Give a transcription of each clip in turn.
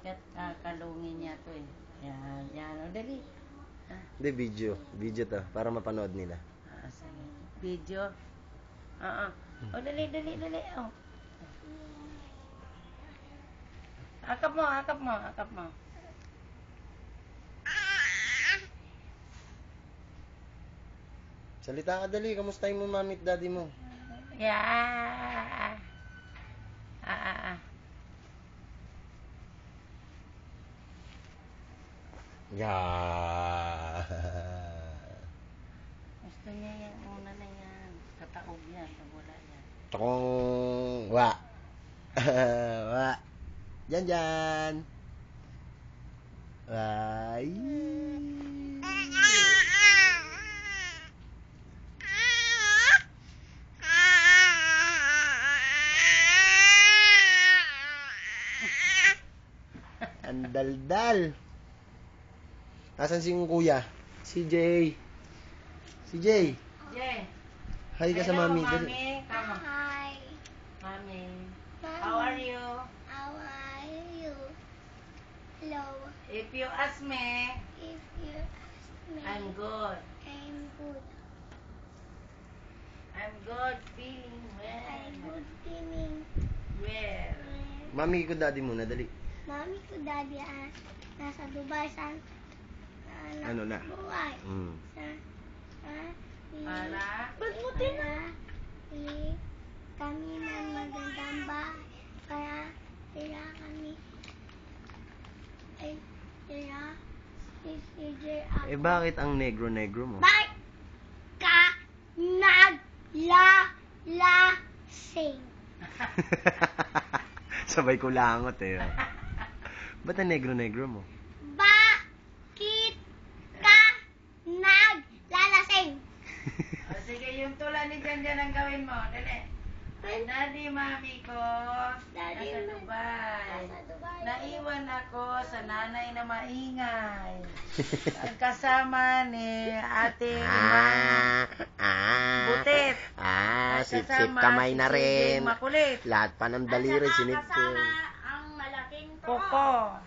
kakalungin niya to eh. Yan, yan. O, dali. Hindi, video. Video to, para mapanood nila. Sige. Video. Oo. O, dali. O. Akap mo. Salita ka dali, kamustahin mo mami at daddy mo? Yeah. Yeah. Gusto niya yung una na yan. Kataog yan, pag wala yan. Tokong wa. Wa. Jan. Ay. Ang daldal. Asan si kuya? Si Jay. Jay. Hi ka sa mami. Mami. Come on. Hi. Mami. How are you? How are you? Hello. If you ask me, If you ask me, I'm good. I'm good. I'm good, feeling well. I'm good feeling. Well. Mami ko daddy muna, dali. Mami ko daddy nasa Dubai sa Ano na? buhay. Para? Para kami man magandang bahay. Para sila kami sila si CJ ako. Eh bakit ang negro-negro mo? Ba't ka naglalasing? Sabay ko langot eh. Ba't ang negro-negro mo? Bakit ka naglalasing? O, sige, yung tulad ni Janjan ang gawin mo. Dali. Daddy, mami ko, Daddy, nasa Dubai. nasa Dubai. Naiwan ako sa nanay na maingay. Kasama ni ate Butit. Sip-sip kamay na rin. Makulit. Lahat pa ng daliri sinip ko. Ang malaking Koko.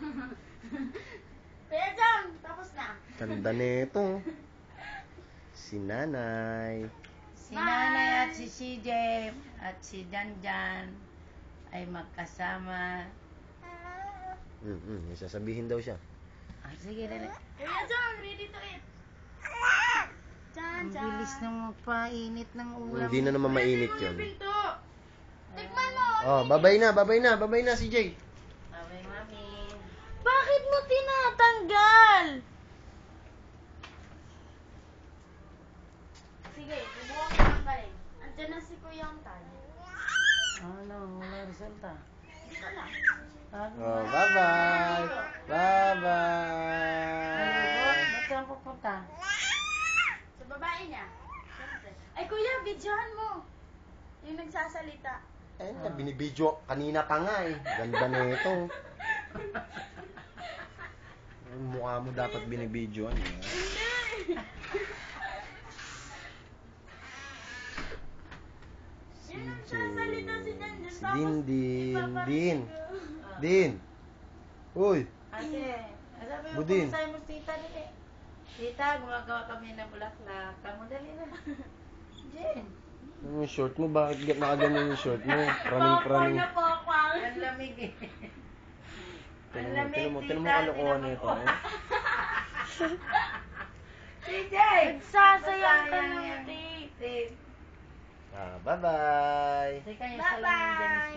Kuya John, tapos na. Tanda nito. Si nanay. Si nanay at si CJ at si Janjan ay magkasama. May sasabihin daw siya. Sige, dali. Kuya John, ready to eat. Ang bilis na mapainit ng ulam. Hindi na naman mainit yun. Tikman mo. Oh, babay na si Jay. Sabi, mami. Bakit mo tinatanggal? Sige, subukan ko tanggalin. Andiyan na si Kuya Antal. Ano, wala resulta. Dito lang. Oh, bye-bye. Ba't saan pupunta? Sa babae niya. Siyempre. Ay, Kuya, videohan mo. Yung nagsasalita. Binibidyo. Kanina pa nga eh. Ganda na ito. Ang mukha mo dapat binibidyoan. Yung nagsasalita si Janjan. Si Din. Uy. Ate, sabi mo, Budin. kung sa'yo mo tita dali. Tita, gumagawa kami ng bulaklak. Kamu dali na. Jen. Yung short mo, bakit nakaganyan yung short mo? Praning. Ang lamig eh. Ang lamig, Tinan mo tita. kalokohan na ito. CJ! Nagsasayang ka Masayang ng yan. tape. Tape. Bye-bye. Teka, yung salamin dyan ni